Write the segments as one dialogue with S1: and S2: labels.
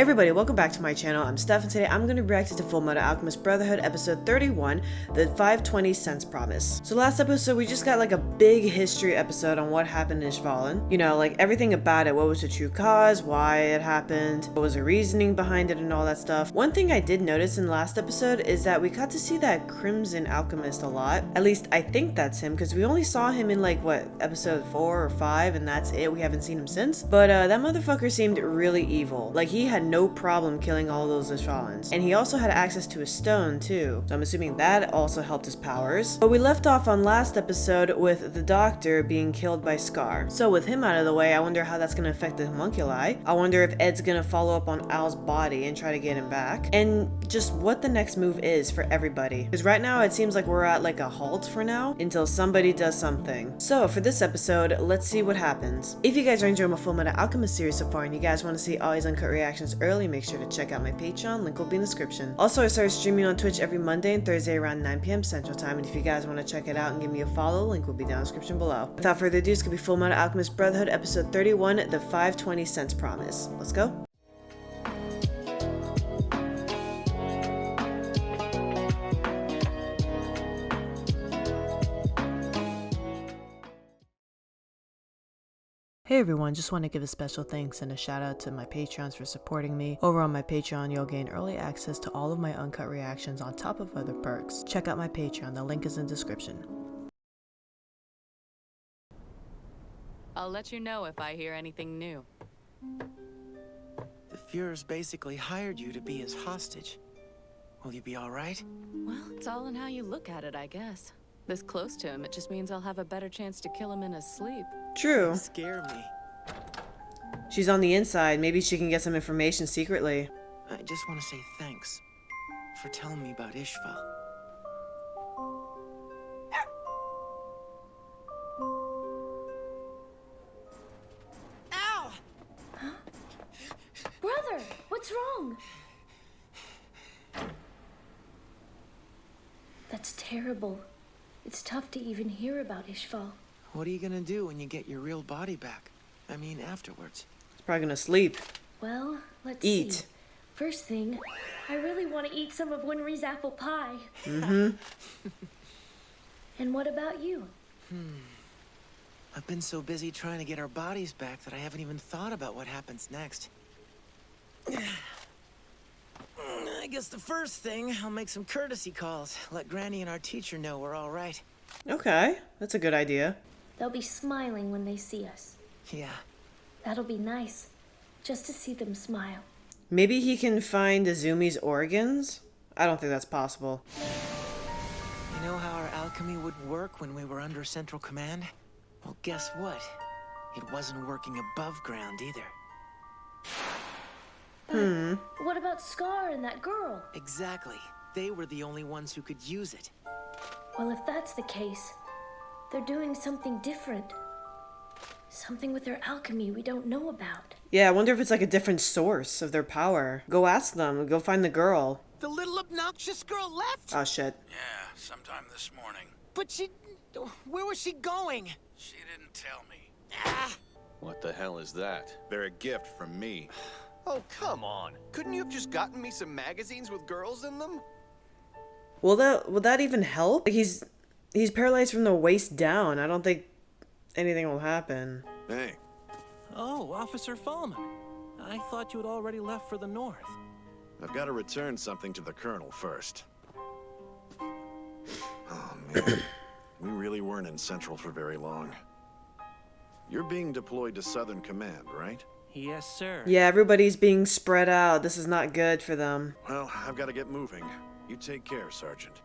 S1: everybody, welcome back to my channel. I'm Steph and today I'm going to be reacting to Fullmetal Alchemist Brotherhood episode 31, the 520 Cens promise. So last episode we just got like a big history episode on what happened in Ishvalan. You know, like everything about it, what was the true cause, why it happened, what was the reasoning behind it and all that stuff. One thing I did notice in the last episode is that we got to see that Crimson Alchemist a lot. At least I think that's him because we only saw him in like what, episode 4 or 5 and that's it. We haven't seen him since. But that motherfucker seemed really evil. Like he had no problem killing all those Ishvalans. And he also had access to a stone too. So I'm assuming that also helped his powers. But we left off on last episode with the doctor being killed by Scar. So with him out of the way, I wonder how that's going to affect the homunculi. I wonder if Ed's going to follow up on Al's body and try to get him back. And just what the next move is for everybody. Because right now it seems like we're at like a halt for now until somebody does something. So for this episode, let's see what happens. If you guys are enjoying my Fullmetal Alchemist series so far and you guys want to see all these uncut reactions early, make sure to check out my Patreon, link will be in the description. Also, I started streaming on Twitch every Monday and Thursday around 9 p.m. Central Time, and if you guys want to check it out and give me a follow, link will be down in the description below. Without further ado, it's going to be Fullmetal Alchemist Brotherhood episode 31, the 520 Cens promise. Let's go. Hey everyone, just want to give a special thanks and a shout out to my Patreons for supporting me. Over on my Patreon, you'll gain early access to all of my uncut reactions on top of other perks. Check out my Patreon, the link is in the description.
S2: I'll let you know if I hear anything new.
S3: The Fuhrer's basically hired you to be his hostage. Will you be alright?
S2: Well, it's all in how you look at it, I guess. This close to him, it just means I'll have a better chance to kill him in his sleep.
S1: True.
S3: You scare me.
S1: She's on the inside. Maybe she can get some information secretly.
S3: I just want to say thanks for telling me about Ishval. Ow!
S4: Brother, what's wrong? That's terrible. It's tough to even hear about Ishval.
S3: What are you gonna do when you get your real body back? I mean, afterwards.
S1: He's probably gonna sleep.
S4: Well, let's
S1: Eat.
S4: see. First thing, I really want to eat some of Winry's apple pie.
S1: Mm-hmm.
S4: And what about you?
S3: I've been so busy trying to get our bodies back that I haven't even thought about what happens next. I guess the first thing, I'll make some courtesy calls. Let Granny and our teacher know we're all right.
S1: Okay, that's a good idea.
S4: They'll be smiling when they see us.
S3: Yeah.
S4: That'll be nice, just to see them smile.
S1: Maybe he can find Azumi's organs? I don't think that's possible.
S3: You know how our alchemy would work when we were under central command? Well, guess what? It wasn't working above ground either.
S4: What about Scar and that girl?
S3: Exactly. They were the only ones who could use it.
S4: Well, if that's the case, they're doing something different. Something with their alchemy we don't know about.
S1: Yeah, I wonder if it's like a different source of their power. Go ask them. Go find the girl.
S3: The little obnoxious girl left?
S1: Oh, shit.
S5: Yeah, sometime this morning.
S3: But she... Where was she going?
S5: She didn't tell me.
S3: Ah!
S6: What the hell is that?
S7: They're a gift from me.
S6: Oh, come on. Couldn't you have just gotten me some magazines with girls in them?
S1: Will that even help? Like he's paralyzed from the waist down. I don't think anything will happen.
S7: Hey,
S8: Oh, Officer Fallman. I thought you had already left for the north.
S7: I've got to return something to the Colonel first. Oh, man. We really weren't in Central for very long. You're being deployed to Southern Command, right?
S8: Yes, sir.
S1: Yeah, everybody's being spread out. This is not good for them.
S7: Well, I've got to get moving. You take care, Sergeant.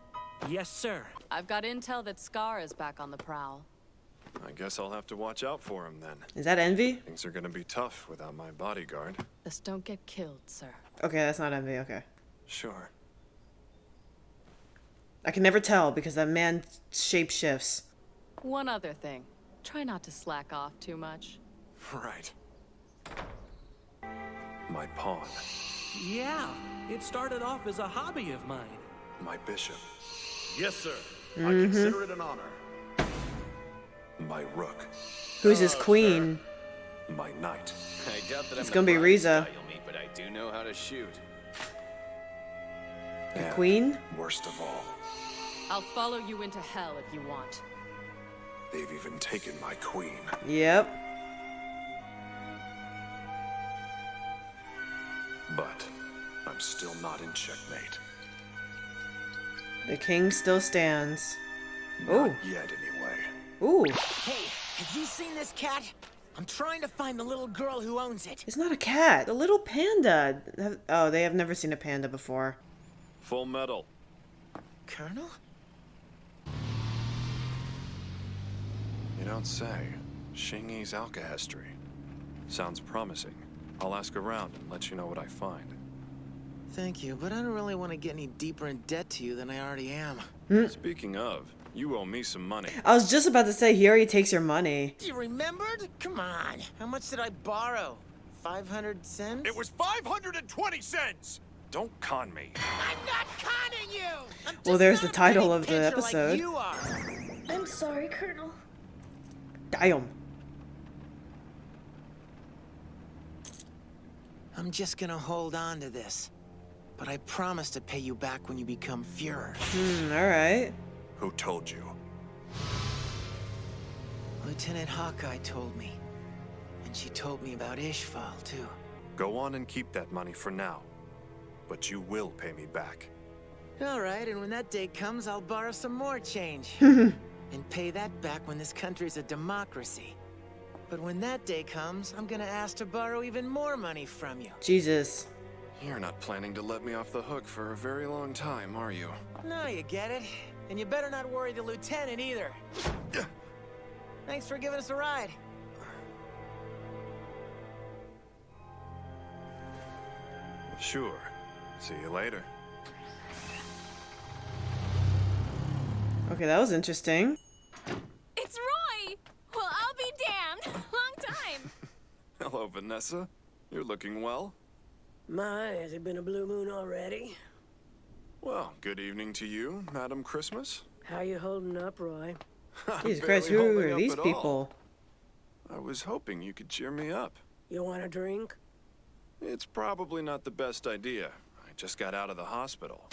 S8: Yes, sir.
S2: I've got intel that Scar is back on the prowl.
S7: I guess I'll have to watch out for him then.
S1: Is that Envy?
S7: Things are gonna be tough without my bodyguard.
S2: Just don't get killed, sir.
S1: Okay, that's not Envy. Okay.
S7: Sure.
S1: I can never tell because that man shapeshifts.
S2: One other thing. Try not to slack off too much.
S7: Right. My pawn.
S8: Yeah, it started off as a hobby of mine.
S7: My bishop.
S6: Yes, sir.
S7: I consider it an honor. My rook.
S1: Who's his queen?
S7: My knight.
S6: I doubt that
S1: It's
S6: I'm
S1: gonna
S6: the
S1: be
S6: prime
S1: Riza.
S6: style you'll meet, but I do know how to shoot.
S1: The queen?
S7: Worst of all,
S2: I'll follow you into hell if you want.
S7: they've even taken my queen.
S1: Yep.
S7: But I'm still not in checkmate.
S1: The king still stands.
S7: Not
S1: Ooh.
S7: yet, anyway.
S1: Ooh.
S3: Hey, have you seen this cat? I'm trying to find the little girl who owns it.
S1: It's not a cat. A little panda. Oh, they have never seen a panda before.
S6: Full metal.
S3: Colonel?
S7: You don't say. Xingyi's alchemy.
S6: Sounds promising. I'll ask around and let you know what I find.
S3: Thank you, but I don't really want to get any deeper in debt to you than I already am.
S6: Speaking of, you owe me some money.
S1: I was just about to say, he already takes your money.
S3: You remembered? Come on. How much did I borrow? 500 cents?
S6: It was 520 cents! Don't con me.
S3: I'm not conning you! I'm
S1: Well,
S3: just
S1: there's
S3: not
S1: the title
S3: a
S1: of the
S3: penny pincher
S1: episode.
S3: Like you are.
S4: I'm sorry, Colonel.
S1: Damn.
S3: I'm just gonna hold on to this. But I promise to pay you back when you become Führer.
S1: Alright.
S7: Who told you?
S3: Lieutenant Hawkeye told me. And she told me about Ishval, too.
S7: Go on and keep that money for now. But you will pay me back.
S3: All right, and when that day comes, I'll borrow some more change. And pay that back when this country's a democracy. But when that day comes, I'm gonna ask to borrow even more money from you.
S1: Jesus.
S7: You're not planning to let me off the hook for a very long time, are you?
S3: No, you get it. And you better not worry the lieutenant either. Thanks for giving us a ride.
S7: Sure. See you later.
S1: Okay, that was interesting.
S9: It's Roy! Well, I'll be damned. Long time.
S7: Hello, Vanessa. You're looking well.
S10: My, has it been a blue moon already?
S7: Well, good evening to you, Madam Christmas.
S10: How you holding up, Roy?
S1: Jesus Christ, who are these people?
S7: I was hoping you could cheer me up.
S10: You want a drink?
S7: It's probably not the best idea. I just got out of the hospital.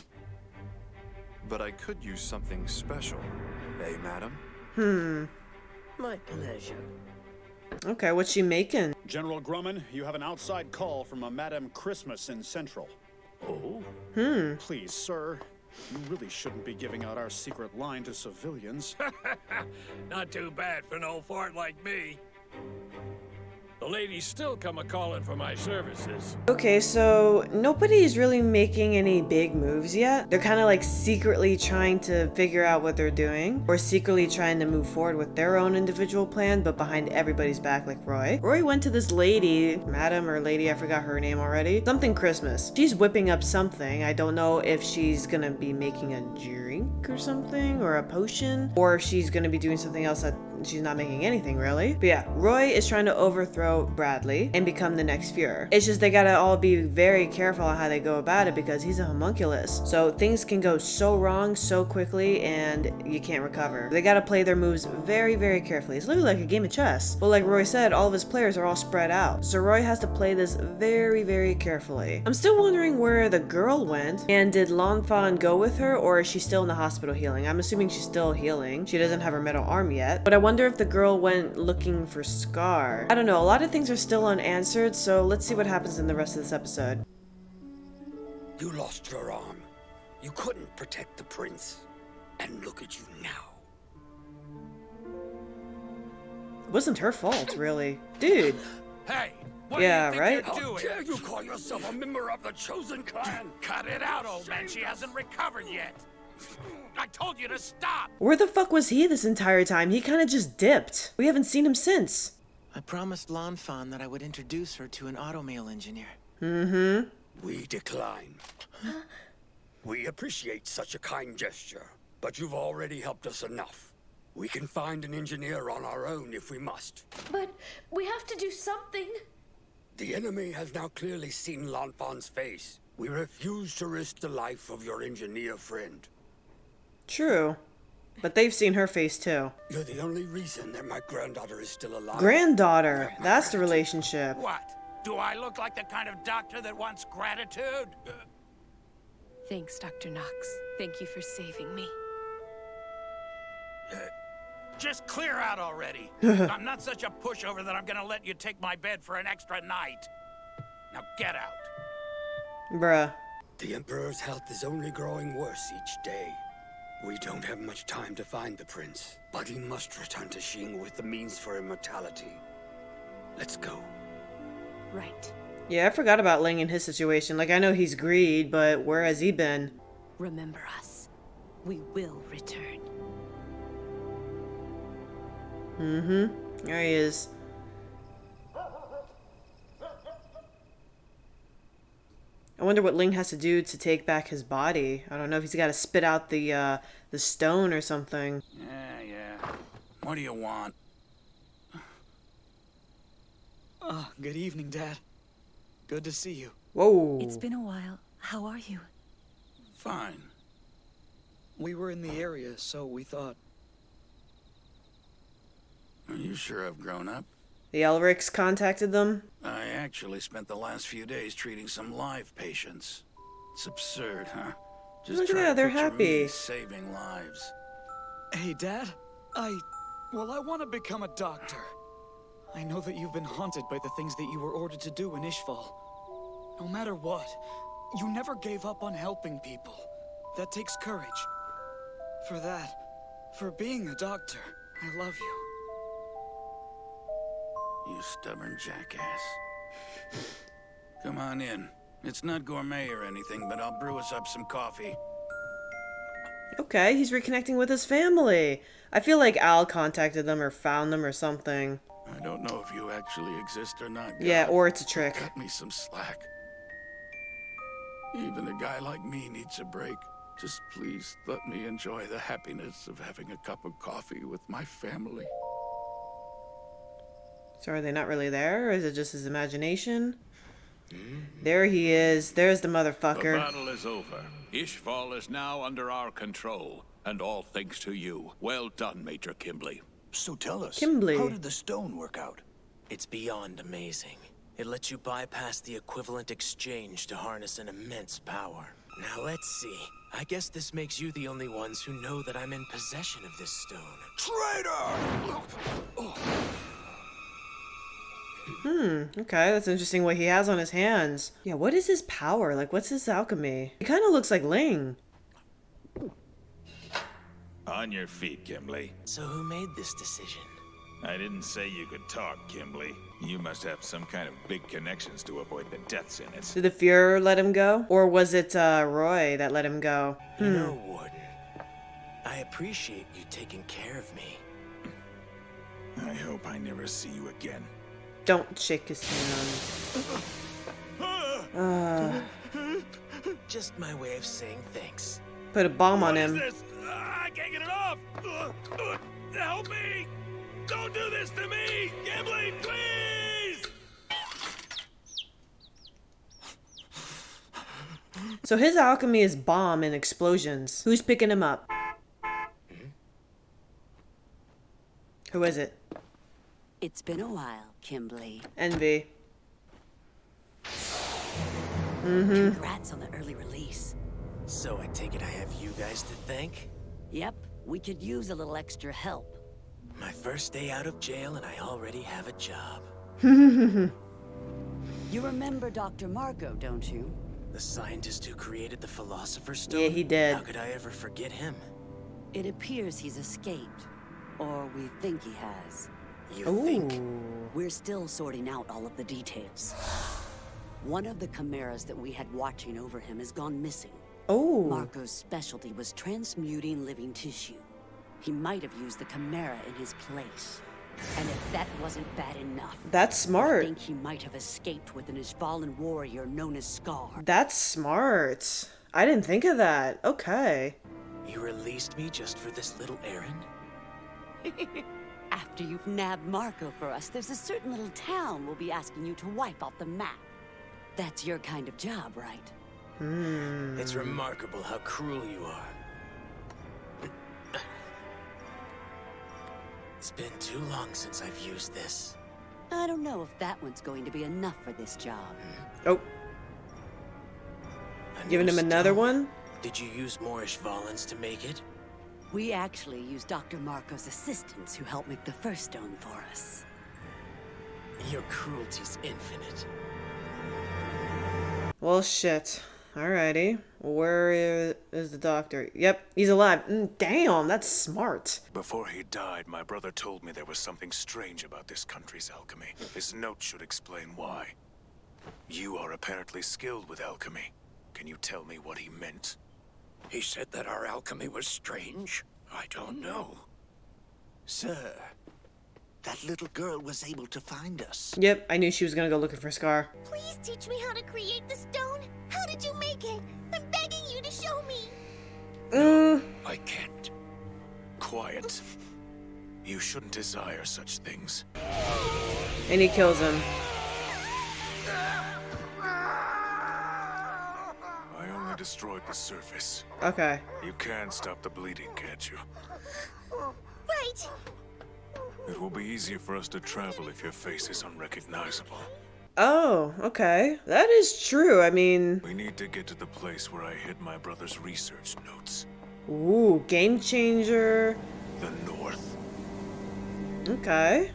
S7: But I could use something special. Eh, madam?
S10: My pleasure.
S1: Okay, what's she making?
S11: General Grumman, you have an outside call from a Madame Christmas in Central.
S10: Oh?
S11: Please, sir. You really shouldn't be giving out our secret line to civilians.
S12: Not too bad for an old fart like me. The ladies still come a-calling for my services.
S1: Okay, so nobody's really making any big moves yet. They're kind of like secretly trying to figure out what they're doing, or secretly trying to move forward with their own individual plan, but behind everybody's back, like Roy. Roy went to this lady, madam or lady, I forgot her name already. Something Christmas. She's whipping up something. I don't know if she's gonna be making a drink or something, or a potion, or if she's gonna be doing something else that she's not making anything really. But yeah, Roy is trying to overthrow Bradley and become the next Führer. It's just they gotta all be very careful on how they go about it because he's a homunculus. So things can go so wrong so quickly and you can't recover. They gotta play their moves very, very carefully. It's literally like a game of chess. But like Roy said, all of his players are all spread out. So Roy has to play this very, very carefully. I'm still wondering where the girl went, and did Lan Fan go with her, or is she still in the hospital healing? I'm assuming she's still healing. She doesn't have her metal arm yet. But I wonder if the girl went looking for Scar. I don't know, a lot of things are still unanswered, so let's see what happens in the rest of this episode.
S13: You lost your arm. You couldn't protect the prince. And look at you now.
S1: It wasn't her fault, really. Dude.
S12: Hey! What
S1: Yeah,
S12: do you
S1: right?
S12: think you're doing?
S13: How dare you call yourself a member of the chosen clan?
S12: Cut it out, old man. She hasn't recovered yet. I told you to stop.
S1: Where the fuck was he this entire time? He kind of just dipped. We haven't seen him since.
S3: I promised Lan Fan that I would introduce her to an automail engineer.
S13: We decline. We appreciate such a kind gesture, but you've already helped us enough. We can find an engineer on our own if we must.
S4: But we have to do something.
S13: The enemy has now clearly seen Lan Fan's face. We refuse to risk the life of your engineer friend.
S1: True. But they've seen her face too.
S13: You're the only reason that my granddaughter is still alive.
S1: Granddaughter. That's the relationship.
S12: What?
S5: Do I look like the kind of doctor that wants gratitude?
S2: Thanks, Dr. Knox. Thank you for saving me.
S5: Just clear out already. I'm not such a pushover that I'm gonna let you take my bed for an extra night. Now get out.
S1: Bruh.
S13: The Emperor's health is only growing worse each day. We don't have much time to find the prince, but he must return to Xing with the means for immortality. Let's go.
S2: Right.
S1: Yeah, I forgot about Ling and his situation. Like, I know he's greed, but where has he been?
S2: Remember us. We will return.
S1: Mm-hmm. There he is. I wonder what Ling has to do to take back his body. I don't know if he's got to spit out the stone or something.
S5: Yeah. What do you want?
S14: Oh, good evening, Dad. Good to see you.
S1: Whoa.
S15: It's been a while. How are you?
S5: Fine.
S14: We were in the area, so we thought...
S5: Are you sure I've grown up?
S1: The Elrics contacted them?
S5: I actually spent the last few days treating some live patients. It's absurd, huh? Just
S1: Look at
S5: try
S1: that,
S5: to
S1: they're
S5: picture
S1: happy.
S5: me saving lives.
S14: Hey, Dad. I want to become a doctor. I know that you've been haunted by the things that you were ordered to do in Ishval. No matter what, you never gave up on helping people. That takes courage. For being a doctor, I love you.
S5: You stubborn jackass. Come on in. It's not gourmet or anything, but I'll brew us up some coffee.
S1: Okay, he's reconnecting with his family. I feel like Al contacted them or found them or something.
S5: I don't know if you actually exist or not, God.
S1: Yeah, or it's a trick.
S5: Cut me some slack. Even a guy like me needs a break. Just please let me enjoy the happiness of having a cup of coffee with my family.
S1: So are they not really there, or is it just his imagination? There he is. There's the motherfucker.
S12: The battle is over. Ishval is now under our control, and all thanks to you. Well done, Major Kimbley.
S16: So tell us,
S1: Kimbley.
S16: how did the stone work out?
S3: It's beyond amazing. It lets you bypass the equivalent exchange to harness an immense power. Now let's see. I guess this makes you the only ones who know that I'm in possession of this stone.
S16: Traitor!
S1: Okay, that's interesting what he has on his hands. Yeah, what is his power? Like, what's his alchemy? He kind of looks like Ling.
S17: On your feet, Kimbley.
S3: So who made this decision?
S17: I didn't say you could talk, Kimbley. You must have some kind of big connections to avoid the deaths in it.
S1: Did the Fuhrer let him go? Or was it Roy that let him go?
S3: You know, Warden, I appreciate you taking care of me.
S17: I hope I never see you again.
S1: Don't shake his hand.
S3: Just my way of saying thanks.
S1: Put a bomb on him.
S12: What is this? I can't get it off! Help me! Don't do this to me! Kimbley, please!
S1: So his alchemy is bomb and explosions. Who's picking him up? Who is it?
S15: It's been a while, Kimbley.
S1: Envy.
S15: Congrats on the early release.
S3: So I take it I have you guys to thank?
S15: Yep, we could use a little extra help.
S3: My first day out of jail and I already have a job.
S15: You remember Dr. Marco, don't you?
S3: The scientist who created the Philosopher's Stone?
S1: Yeah, he did.
S3: How could I ever forget him?
S15: It appears he's escaped. Or we think he has.
S3: You think?
S15: We're still sorting out all of the details. One of the chimeras that we had watching over him has gone missing.
S1: Oh.
S15: Marco's specialty was transmuting living tissue. He might have used the chimera in his place. And if that wasn't bad enough...
S1: That's smart.
S15: I think he might have escaped with an Ishvalan warrior known as Scar.
S1: That's smart. I didn't think of that. Okay.
S3: You released me just for this little errand?
S15: After you've nabbed Marco for us, there's a certain little town we'll be asking you to wipe off the map. That's your kind of job, right?
S3: It's remarkable how cruel you are. It's been too long since I've used this.
S15: I don't know if that one's going to be enough for this job.
S1: Oh. Giving him another one?
S10: Did you use more Ishvalans to make it?
S15: We actually used Dr. Marco's assistants who helped make the first stone for us.
S10: Your cruelty's infinite.
S1: Well, shit. Alrighty. Where is the doctor? Yep, he's alive. Damn, that's smart.
S18: Before he died, my brother told me there was something strange about this country's alchemy. His note should explain why. You are apparently skilled with alchemy. Can you tell me what he meant?
S13: He said that our alchemy was strange. I don't know.
S16: Sir, that little girl was able to find us.
S1: Yep, I knew she was gonna go looking for Scar.
S9: Please teach me how to create the stone. How did you make it? I'm begging you to show me.
S18: No, I can't. Quiet. You shouldn't desire such things.
S1: And he kills him.
S18: I only destroyed the surface.
S1: Okay.
S18: You can stop the bleeding, can't you?
S9: Right.
S18: It will be easier for us to travel if your face is unrecognizable.
S1: Oh, okay. That is true. I mean...
S18: We need to get to the place where I hid my brother's research notes.
S1: Ooh, game changer.
S18: The North.
S1: Okay.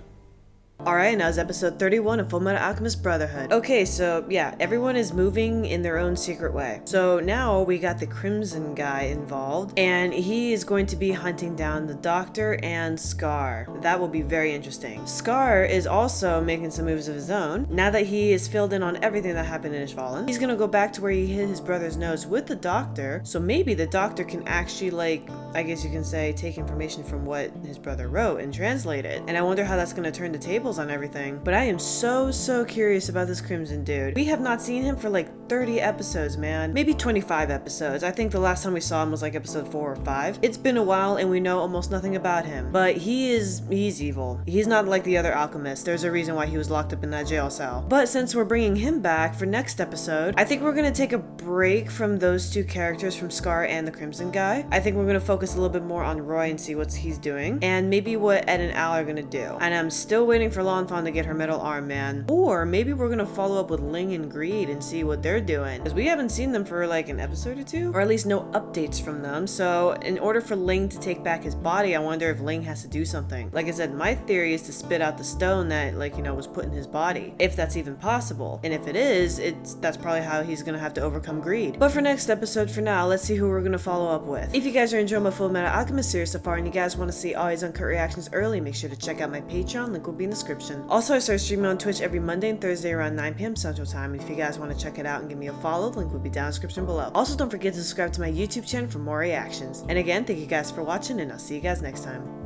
S1: Alright, now it's episode 31 of Fullmetal Alchemist Brotherhood. Okay, so yeah, everyone is moving in their own secret way. So now we got the Crimson guy involved, and he is going to be hunting down the Doctor and Scar. That will be very interesting. Scar is also making some moves of his own. Now that he is filled in on everything that happened in Ishvalan, he's gonna go back to where he hid his brother's notes with the Doctor, so maybe the Doctor can actually, like, I guess you can say, take information from what his brother wrote and translate it. And I wonder how that's gonna turn the tables on everything. But I am so curious about this Crimson dude. We have not seen him for like 30 episodes, man. Maybe 25 episodes. I think the last time we saw him was like episode 4 or 5. It's been a while and we know almost nothing about him. But he's evil. He's not like the other alchemists. There's a reason why he was locked up in that jail cell. But since we're bringing him back for next episode, I think we're gonna take a break from those two characters, from Scar and the Crimson guy. I think we're gonna focus a little bit more on Roy and see what he's doing, and maybe what Ed and Al are gonna do. And I'm still waiting for Lanfan to get her metal arm, man. Or maybe we're gonna follow up with Ling and Greed and see what they're doing, because we haven't seen them for like an episode or two, or at least no updates from them. So in order for Ling to take back his body, I wonder if Ling has to do something. Like I said, my theory is to spit out the stone that, like, you know, was put in his body, if that's even possible. And if it is, that's probably how he's gonna have to overcome Greed. But for next episode, for now, let's see who we're gonna follow up with. If you guys are enjoying my Fullmetal Alchemist series so far and you guys want to see all these uncut reactions early, make sure to check out my Patreon, link will be in the description. Also, I start streaming on Twitch every Monday and Thursday around 9 p.m. Central Time. If you guys want to check it out and give me a follow, the link will be down in the description below. Also, don't forget to subscribe to my YouTube channel for more reactions. And again, thank you guys for watching, and I'll see you guys next time.